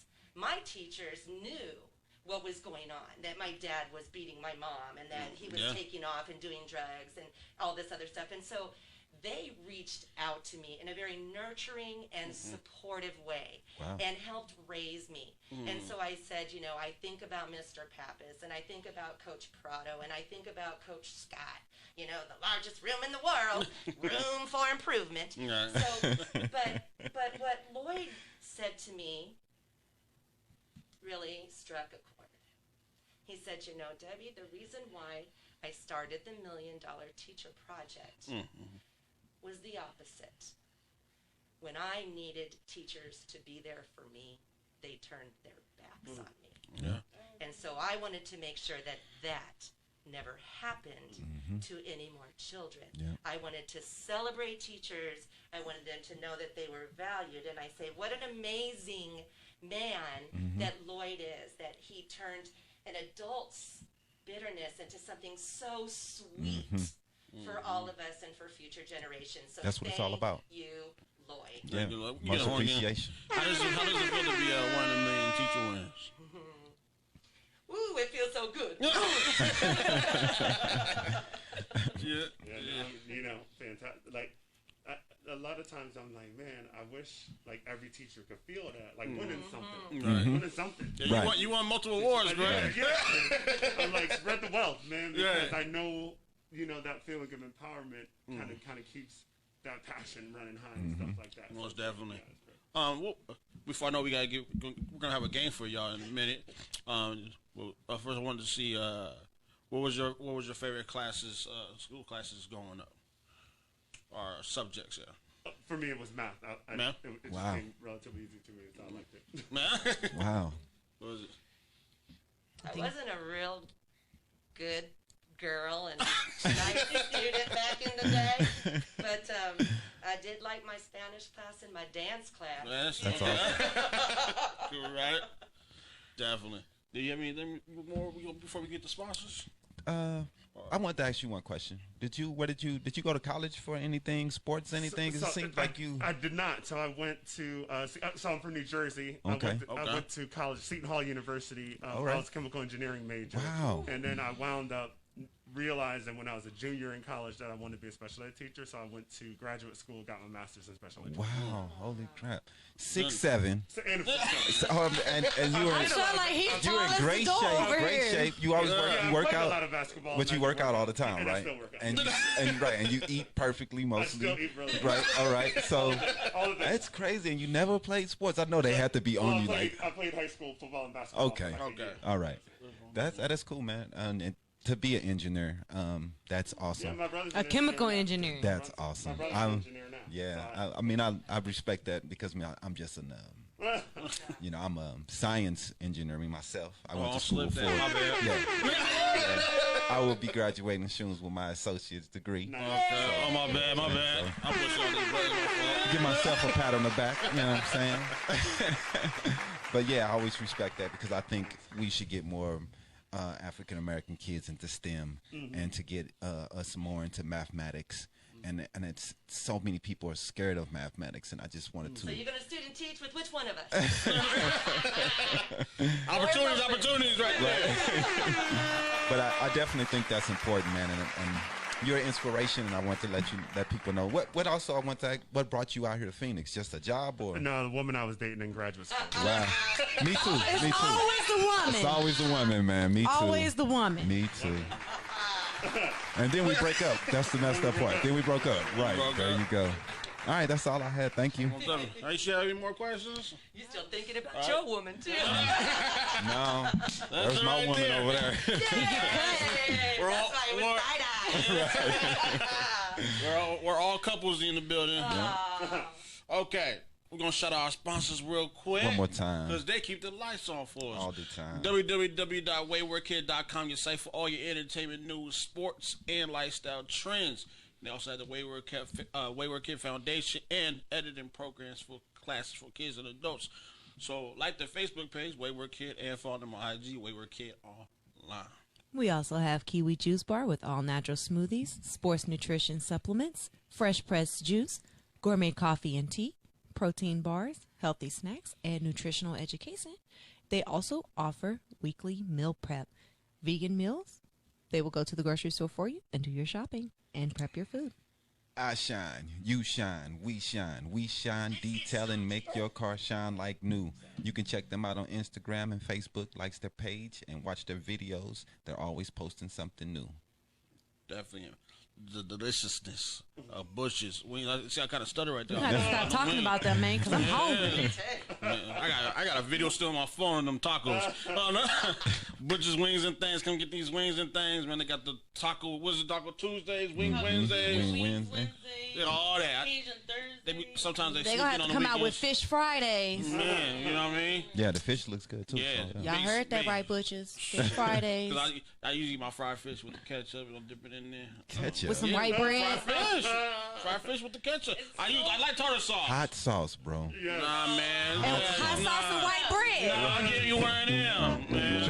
knew what was going on, that my dad was beating my mom, and that he was taking off and doing drugs and all this other stuff. And so they reached out to me in a very nurturing and supportive way and helped raise me. And so I said, I think about Mr. Pappas, and I think about Coach Prado, and I think about Coach Scott, the largest room in the world, room for improvement. So, but what Lloyd said to me really struck a chord. He said, Debbie, the reason why I started the $1 Million Teacher Project was the opposite. When I needed teachers to be there for me, they turned their backs on me. Yeah. And so I wanted to make sure that never happened to any more children. Yeah. I wanted to celebrate teachers. I wanted them to know that they were valued. And I say, what an amazing man that Lloyd is, that he turned an adult's bitterness into something so sweet for all of us and for future generations. So that's what it's all about. You, Lloyd. Yeah, You much appreciation. How does it feel to be one in a million teacher wins? Woo, it feels so good. Fantastic. Like, a lot of times I'm like, man, I wish like every teacher could feel that, like winning something, winning something. Yeah, you won multiple awards, bro. Yeah. I'm like, spread the wealth, man, because I know, that feeling of empowerment kind of keeps that passion running high and stuff like that. Most definitely. Before I know we're gonna have a game for y'all in a minute. First I wanted to see what was your favorite classes, school classes growing up, or subjects? Yeah. For me, it was math. Math? It just came relatively easy to me, so I liked it. Math? Wow. What was it? I wasn't a real good girl and nice student back in the day, but I did like my Spanish class and my dance class. That's awesome. You're right. Definitely. Do you have anything more before we get to sponsors? I want to ask you one question. Did you go to college for anything, sports, anything? It seems like you. I did not. So I went to. So I'm from New Jersey. Okay. I went to college, Seton Hall University. I was a chemical engineering major. Wow. And then I wound up realizing when I was a junior in college that I wanted to be a special ed teacher, so I went to graduate school, got my master's in special ed. Wow, holy crap! 6'7". And and you were you're in great shape. Great shape. You always work out. A lot of basketball, but you work out all the time, and right? I still work out. And you eat perfectly mostly. I still eat really right. All right. So all of that. that's crazy. And you never played sports. I know they had to be on you. I played high school football and basketball. Okay. All right. That is cool, man. And to be an engineer, that's awesome. Yeah, my brother's A chemical engineer. That's awesome. My brother's an engineer now. Yeah, I respect that because I'm just an I'm a science engineer myself. I went to school for it. Yeah. I will be graduating soon with my associate's degree. My bad. I'm pushing on this button. Give myself a pat on the back. You know what I'm saying? But yeah, I always respect that because I think we should get more African American kids into STEM and to get us more into mathematics. And it's so many people are scared of mathematics, and I just wanted to. So you're going to student teach with which one of us? Opportunities right there. But I definitely think that's important, man, and you're an inspiration, and I want to let people know. What brought you out here to Phoenix? Just a job, or? No, the woman I was dating in graduate school. Wow. Me too. Me too. Always the woman. It's always the woman, man. Me too. Always the woman. Me too. And then we break up. That's the messed up part. Then we broke up. Right. There you go. All right, that's all I had. Thank you. Are you sure have any more questions? You're still thinking about your woman, too. No. There's my woman there. over there. We're all couples in the building. Okay. We're going to shout out our sponsors real quick. One more time. Because they keep the lights on for us. All the time. www.waywardkid.com, your site for all your entertainment news, sports, and lifestyle trends. They also have the Wayward Kid Foundation and editing programs for classes for kids and adults. So like the Facebook page, Wayward Kid, and follow them on IG, Wayward Kid Online. We also have Kiwi Juice Bar with all natural smoothies, sports nutrition supplements, fresh pressed juice, gourmet coffee and tea, protein bars, healthy snacks, and nutritional education. They also offer weekly meal prep, vegan meals. They will go to the grocery store for you and do your shopping and prep your food. I shine, you shine, we shine detailing, make your car shine like new. You can check them out on Instagram and Facebook, likes their page, and watch their videos. They're always posting something new. Definitely. The deliciousness of Bush's wings. See, I kind of stutter right there. You gotta stop talking about that, man, because I'm hungry. I got a video still on my phone of them tacos. Butcher's Wings and Things. Come get these wings and things, man. They got the taco. What's it? Taco Tuesdays, Wing Wednesdays, Wednesday. Yeah, all that. Asian Thursday. Sometimes they They're sleep gonna in have on to the come out with weekends. Fish Fridays. Man, you know what I mean? Yeah, the fish looks good too. Yeah. So, Y'all heard that right, Butchers? Fish Fridays. Because I usually eat my fried fish with the ketchup and I'll dip it in there. Ketchup. With some white bread. Fried fish with the ketchup. I like tartar sauce. Hot sauce, bro. Yeah. Nah, man. And hot sauce and white bread. I'll give you one of them, man.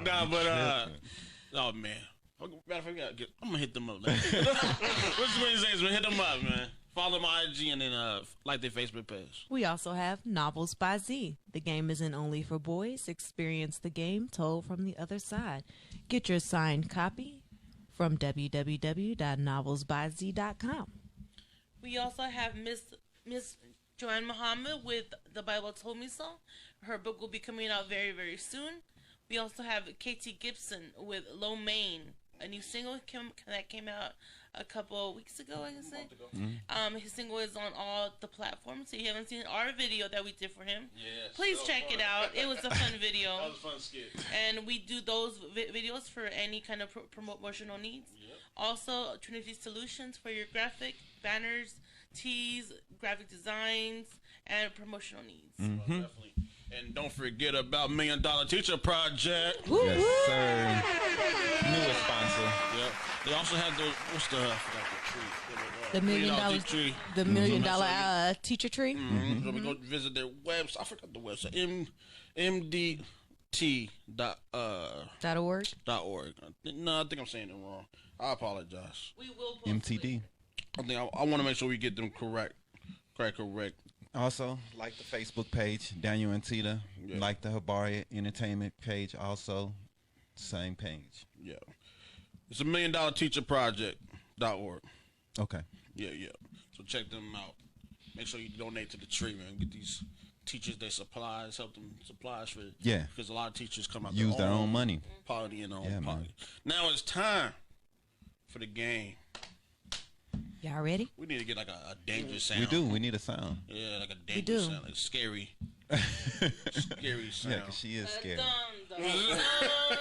Nah, but, oh, man. Matter of fact, I'm gonna hit them up. Like. What's Wednesdays? Hit them up, man. Follow my IG and then like their Facebook page. We also have Novels by Z. The game isn't only for boys. Experience the game told from the other side. Get your signed copy from www.novelsbyz.com. We also have Miss Joanne Muhammad with The Bible Told Me So. Her book will be coming out very, very soon. We also have Katie Gibson with Lo Mein, a new single that came out a couple of weeks ago, I can say. His single is on all the platforms. So if you haven't seen our video that we did for him, please check it out. It was a fun video. That was a fun skit. And we do those videos for any kind of promotional needs. Yep. Also, Trinity Solutions for your graphic, banners, tees, graphic designs, and promotional needs. Mm-hmm. Definitely. And don't forget about $1 Million Teacher Project. Yes, sir. Newest sponsor. Yep. They also have the The $1 million tree. The $1 million teacher tree. So we go visit their website. I forgot the website. mdt.org. No, I think I'm saying it wrong. I apologize. We will post MTD. I think I want to make sure we get them correct. Also, like the Facebook page, DanYo&Tita. Yeah. Like the Habari Entertainment page, also same page. Yeah. It's $1 Million Teacher Project.org. Okay. Yeah. So check them out. Make sure you donate to the tree, man. Get these teachers their supplies, help them supplies for because a lot of teachers come out use their own money. Poverty and their own man. poverty. Now it's time for the game. Y'all ready? We need to get like a dangerous sound. We do. We need a sound. Yeah, like a dangerous sound, like scary. Scary sound. Yeah, 'cause she is scary.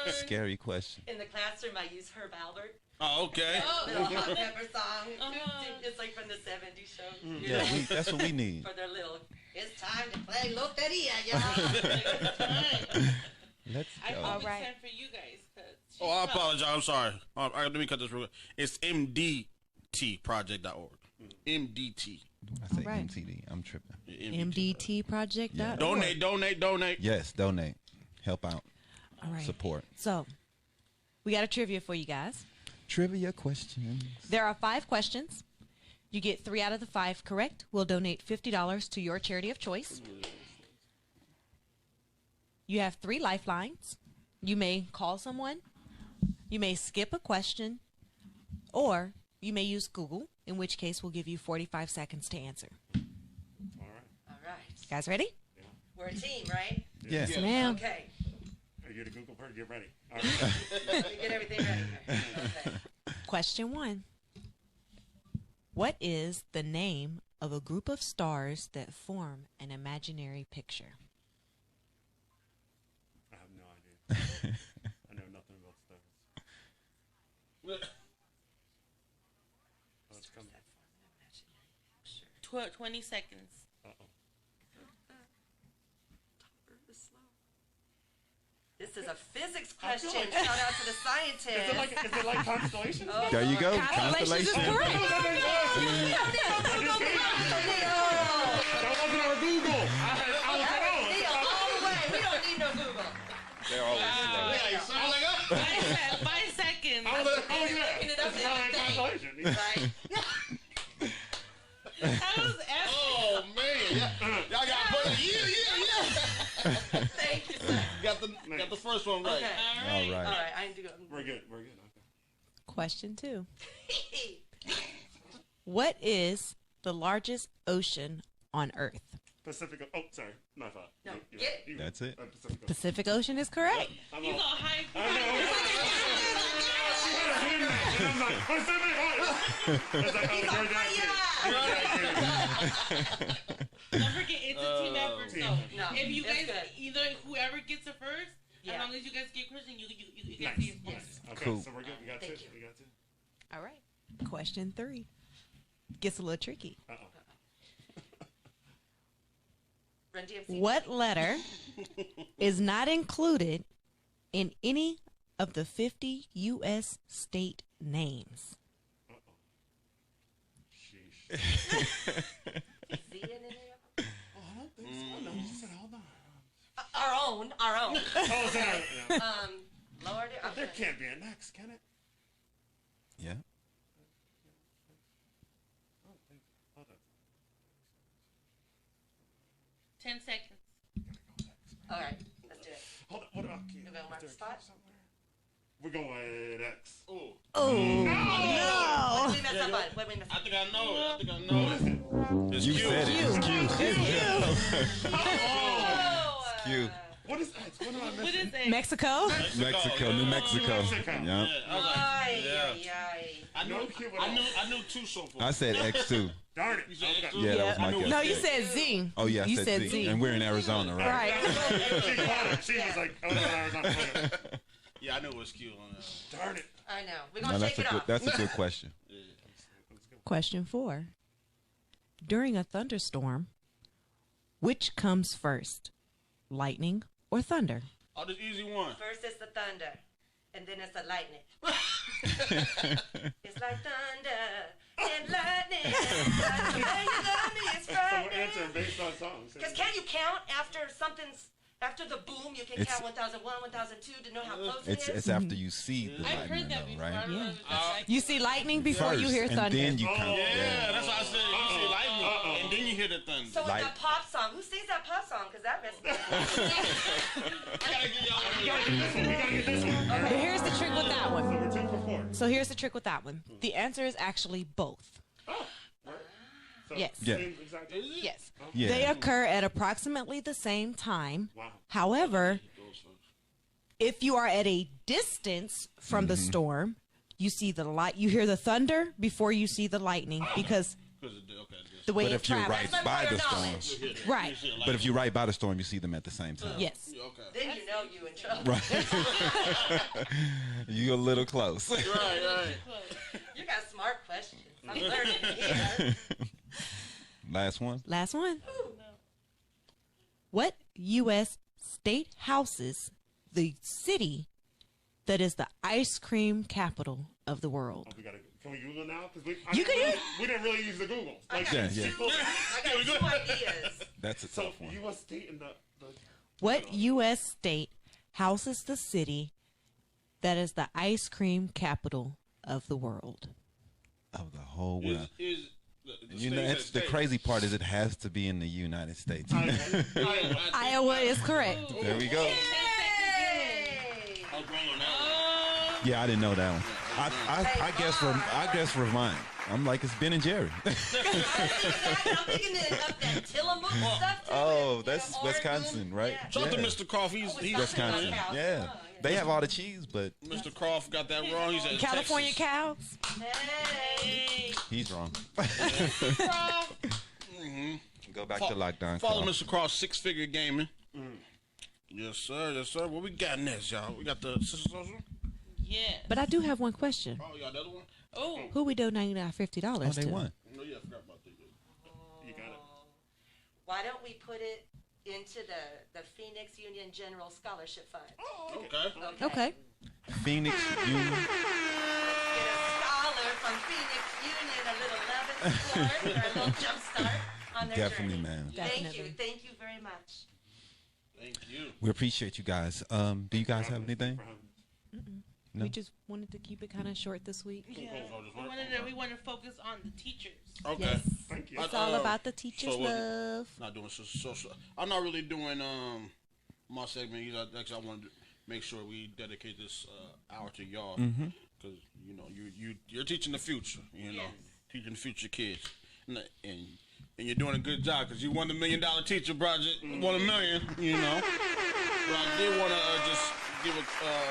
Scary question. In the classroom, I use Herb Albert. Oh, okay. Little hot pepper song. It's like from the 70s show. Yeah, that's what we need. For their little, it's time to play Loteria, y'all. Let's go. All right. Time for you guys. I apologize. I'm sorry. Let me cut this real quick. It's MDTproject.org. MDT. I say right. MTD. I'm tripping. MDTproject.org. Yeah. Donate. Yes, donate. Help out. All right. Support. So, we got a trivia for you guys. Trivia questions. There are 5 questions. You get 3 out of the 5 correct. We'll donate $50 to your charity of choice. You have 3 lifelines. You may call someone. You may skip a question. Or you may use Google, in which case we'll give you 45 seconds to answer. All right. Guys ready? Yeah. We're a team, right? Yes. Yes, ma'am. Okay. You're the Google person. Get ready. All right. Get everything ready. Okay. Question 1. What is the name of a group of stars that form an imaginary picture? I have no idea. I know nothing about stars. Oh, it's coming. 20 seconds. Uh-oh. This is a physics question. Shout out to the scientists. Is it like constellations? Oh, There you go. Constellations is Constellation. correct. That wasn't our Google. I was like, all the way. We don't need no Google. They're always slow. Yeah, sound like 5 seconds. I was like, oh yeah. Looking it up That's and not like everything. constellation. Right? That was epic. Oh man, y'all got Thank you, sir. got the first one right. Okay. All right. All right. I need to go. We're good. Okay. Question 2. What is the largest ocean on Earth? Pacific. Oh, sorry. My fault. No, You're get right. That's it. Pacific. Pacific Ocean is correct. I'm You all- go high. I'm like, Pacific. It's like, oh, Don't forget, it's a team effort. So No, if you it's guys, good. either whoever gets it first, Yeah. as long as you guys get question, you get Nice. the Nice. Okay, Cool. so we're good. We got Thank two. you. We got two. All right. Question 3. Gets a little tricky. Uh-oh. Run DMC. What letter is not included in any of the 50 U.S. state names? Sheesh. Z in any of them? Oh, I don't think so. No, you said hold on. Our own. Oh, sorry. Yeah. Lord. There can't be an X, can it? 10 seconds. All right, let's do it. Hold on. Okay. We're going to mark the spot. We're going with X. Oh. What did we mess up on? What did we mess I up think I know it. It's You Q. said it. It's Q. on? Q. What is X? What am I What missing? is it? Mexico. Mexico, New Mexico. Mexico. Yeah. Yeah, I was like, Ay, yeah. ay, ay. I knew two so far. I said X2. Darn it. You said X2? Yeah, that was my guess. No, you said Z. Oh, yeah, I You said said Z. Z. And we're in Arizona, right? Right. She was like, oh, no, Arizona. Yeah, I knew it was Q on that. Darn it. I know. We're No, going to shake it off. that's a good question. Question 4. During a thunderstorm, which comes first, lightning or thunder? Oh, this easy one. First it's the thunder, and then it's the lightning. It's like thunder and lightning. Like the way you love me is So we're frightening. answering based on songs. Because can you count after the boom? You can It's- count 1001, 1002 to know how close It's it is. it's after you see the I've heard lightning, that though, before. I right? don't know if that's like You see lightning before you hear First, thunder. and then you count. Yeah, that's why I said you see lightning, and then you hear the thunder. So it's Light- that pop song. Who sings that pop song? Because that messed me up. I gotta give y'all one. We gotta get this one. But here's the trick with that one. So we're 2 for 4. So here's the trick with that one. The answer is actually both. So Yes. Yeah. same exact thing? Yes. Yeah. They occur at approximately the same time. Wow. However, if you are at a distance from the storm, you see the light. You hear the thunder before you see the lightning because the way But it if you're travels. right That's by my the storm, knowledge. Right. but if you're right by the storm, you see them at the same time. Yes. Okay. Then you know you in trouble. Right. You're a little close. Right. You got smart questions. I'm learning here. Last one. Last one. What U.S. state houses the city that is the ice cream capital of the world? Can we Google now? Because You can use- we didn't really use the Google. Like, Yeah, yeah. I got 2 ideas. That's a So tough one. U.S. state and the What U.S. state houses the city that is the ice cream capital of the world? Of the whole world. The You know, it's the crazy part is it has to be in the United States. Iowa is correct. There we go. Hey! I was wrong on that Yeah, I didn't know that one. I guess Vermont. I'm like it's Ben and Jerry. I'm thinking of that Tillamook stuff too. Oh, and, that's Oregon. Wisconsin, right? Yeah. Shout out to Yeah. Mr. Croft. He's Wisconsin. Cows. Yeah. Oh, They have all the cheese, but Mr. Croft got that wrong. He's at California Texas. cows. Hey! he's wrong. Go back Fo- to lockdown. Follow Carl. Mr. Croft, Six Figure Gaming. Yes, sir. Yes, sir. What we got next, y'all? We got the Sister Social. yeah. But I do have one question. Oh, y'all another one? Oh, Who we donating our $50 Oh, they to? won. No, yeah, I forgot about that. You got it. Why don't we put it into the Phoenix Union General Scholarship Fund? Okay. Okay. Phoenix Union. Get a scholar from Phoenix Union, a little love and support, or a little jump start on their Definitely, journey. man. Definitely. Thank you very much. Thank you. We appreciate you guys. Do you guys have anything? No. We just wanted to keep it kind of short this week. yeah. We want to focus on the teachers. Okay. Yes. Thank you. It's all about the teachers' so, love. Not doing social. I'm not really doing my segment either. Actually, I wanted to make sure we dedicate this hour to y'all because you know you're teaching the future. You know, teaching the future kids, and you're doing a good job because you won the $1 Million Teacher Project. Won $1 million. You know, but I did want to just give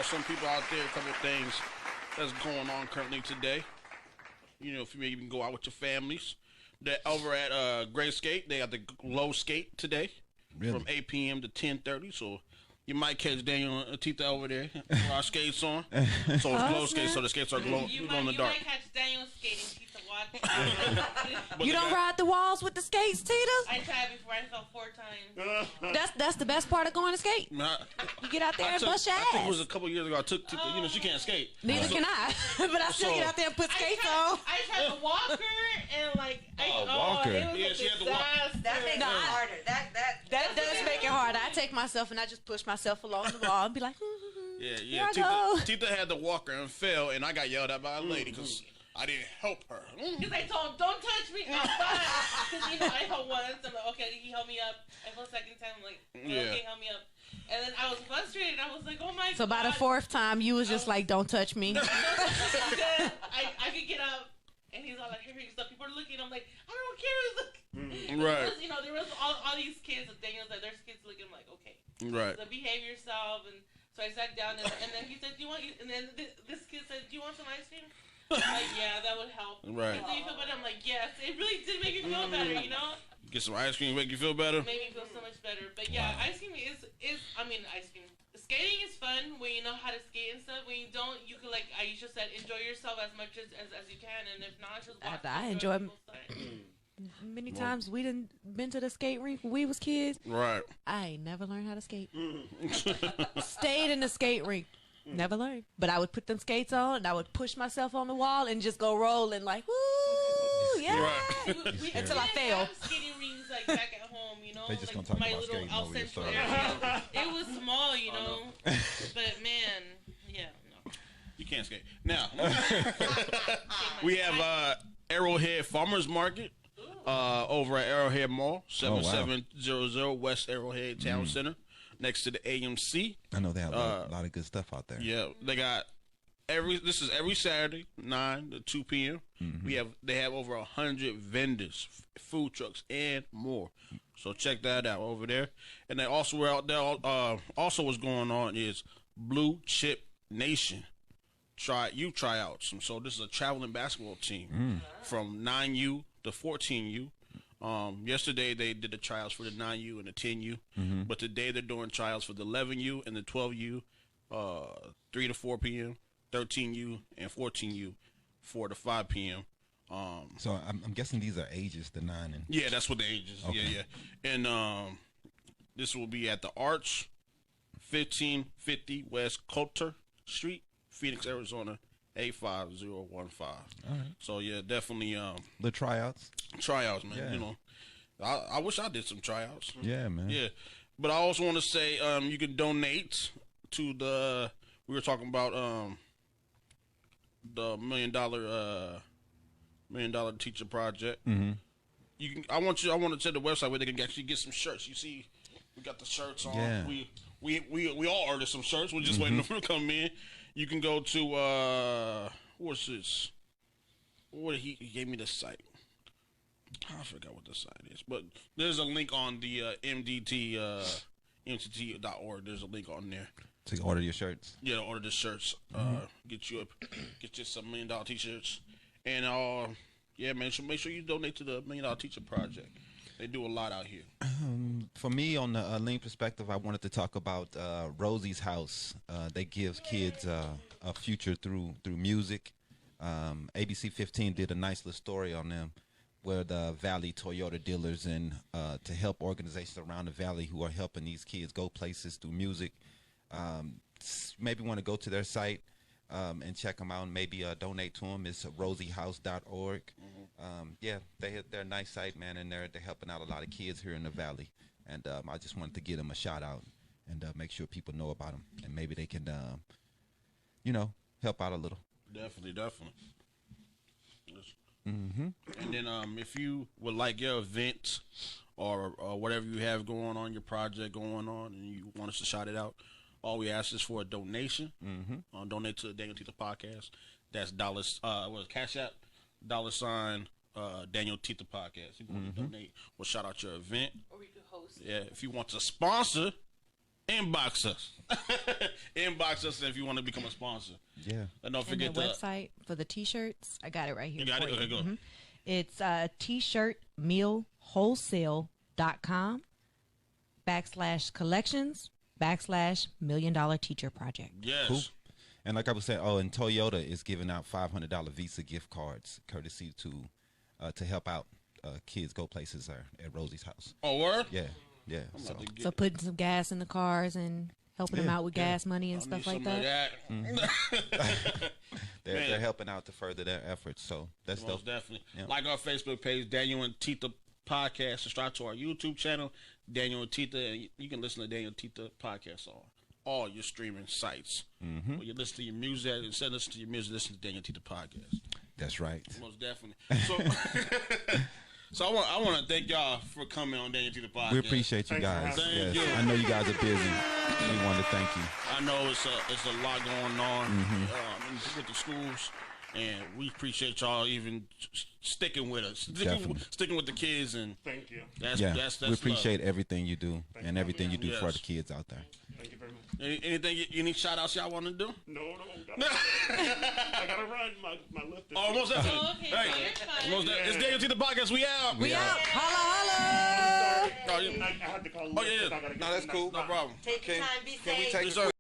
some people out there a couple of things that's going on currently today. You know, if you maybe even go out with your families. That over at Gray Skate, they got the low skate today from 8 p.m. to 10:30. So you might catch DanYo&Tita over there with our skates on. So it's glow skates, so the skates are glow in the dark. You might catch Daniel skating. Tita watch. But You they don't got- ride the walls with the skates, Tita? I tried before. I fell 4 times. That's the best part of going to skate. You get out there and bust your I think it was ass. a couple years ago. I took Tita. You know, she can't skate. Neither can I. But I still So- get out there and put skates on. I tried the walker and like walker. it was Yeah, a she had the walk- disaster. That makes it harder. That does make it hard. I take myself and I just push myself along the wall and be like, Yeah, Here I go. Tita had the walker and fell, and I got yelled at by a lady because I didn't help her. Because I told him, don't touch me. I'm fine. you know, I helped once. I'm like, okay, he helped me up. I felt second time. I'm like, okay, help me up. And then I was frustrated. I was like, oh my god. So by the fourth time, you was just like, don't touch me. I could get up. And he's all like, here, so people are looking. I'm like, I don't care. Right. Because, you know, there was all these kids. And Daniel's like, there's kids looking. I'm like, okay. Right. So behave yourself. And so I sat down. And then he said, do you want, and then this kid said, do you want some ice cream? I'm like, yeah, that would help. Right. So you feel better? I'm like, yes. It really did make me feel better, you know? Get some ice cream, make you feel better? Made me feel so much better. But yeah, ice cream is ice cream. Skating is fun when you know how to skate and stuff. When you don't, you can, like Aisha said, enjoy yourself as much as you can. And if not, just watch. I enjoy many times we done been to the skate rink when we was kids. Right. I ain't never learned how to skate. Stayed in the skate rink. Never learned. But I would put them skates on and I would push myself on the wall and just go rolling like, woo, yeah. Right. Until I fail. Skating rings like back at home, you know. They just like gonna talk my about little skating out over your central story. area. It was small, you know. But man, yeah, no. You can't skate. Now, we have Arrowhead Farmers Market over at Arrowhead Mall, 7700 West Arrowhead Town Center, next to the AMC. I know they have a lot of good stuff out there. Yeah, they got this is every Saturday, 9 to 2 p.m. They have over 100 vendors, food trucks, and more. So check that out over there. And they also out there. Also, what's going on is Blue Chip Nation tryouts. So this is a traveling basketball team from 9U to 14U. Yesterday they did the tryouts for the 9U and the 10U, but today they're doing tryouts for the 11U and the 12U, 3 to 4 p.m., 13U and 14U, 4 to 5 p.m. So I'm guessing these are ages, the 9 and... Yeah, that's what the ages. Okay. Yeah. And this will be at the Arch, 1550 West Coulter Street, Phoenix, Arizona, 85015. All right. So yeah, definitely the tryouts, man. Yeah. You know, I wish I did some tryouts. Yeah, man. Yeah, but I also want to say you can donate to the. We were talking about the $1 million teacher project. You can. I want to tell the website where they can actually get some shirts. You see, we got the shirts on. Yeah. We all ordered some shirts. We're just waiting for them to come in. You can go to what's this? What he gave me the site. I forgot what the site is, but there's a link on the MDT.org. There's a link on there to order your shirts. Yeah, to order the shirts. Get you some $1 million t-shirts, and yeah, man. So make sure you donate to the $1 million teacher project. They do a lot out here. For me, on the lean perspective, I wanted to talk about Rosie's House. They give kids a future through music. ABC 15 did a nice little story on them, where the Valley Toyota dealers and to help organizations around the Valley who are helping these kids go places through music. Maybe want to go to their site and check them out and maybe donate to them. It's rosiehouse.org. Yeah, they're a nice site, man, and they're helping out a lot of kids here in the Valley. And I just wanted to give them a shout out and make sure people know about them, and maybe they can, help out a little. Definitely. And then if you would like your event or whatever you have going on, your project going on, and you want us to shout it out, all we ask is for a donation. Donate to the DanYo&Tita podcast. That's Cash App, $, DanYo&Tita podcast. If you want to donate, we'll shout out your event. Or we could host. Yeah, if you want to sponsor, inbox us. Inbox us if you want to become a sponsor. Yeah. And don't forget the website for the t-shirts. I got it right here. You got it? Okay, go. It's t-shirtmealwholesale.com/collections/$1 million teacher project. Yes. Cool. And like I was saying, and Toyota is giving out $500 Visa gift cards, courtesy to help out kids go places at Rosie's House. Oh, word? Yeah. So putting some gas in the cars and helping them out with gas money and stuff like that. They're helping out to further their efforts. So that's most dope. Definitely. Yeah. Like our Facebook page, DanYo&Tita podcast. Subscribe to our YouTube channel, DanYo&Tita, and you can listen to DanYo&Tita podcast on all your streaming sites. When you listen to your music, instead of listening to your music, listen to DanYo&Tita podcast. That's right. Most definitely. So I want to thank y'all for coming on DanYo&Tita podcast. We appreciate you guys. Yes. I know you guys are busy. We want to thank you. I know it's a lot going on with the schools, and we appreciate y'all even sticking with us, sticking with the kids, and thank you. That's we appreciate everything you do Thank and you. everything you do for the kids out there. Thank you very much. Any shout outs y'all want to do? No. I gotta run. My lift is. Oh, most definitely. Oh, okay, Hey, so you're fine. most definitely. It's DanYo&Tita podcast. We out. We out. Holla, I'm holla. sorry. I had to call. Oh, yeah. I gotta No, that's cool. No problem. Take your time, be Can we safe. take Yes, a sir.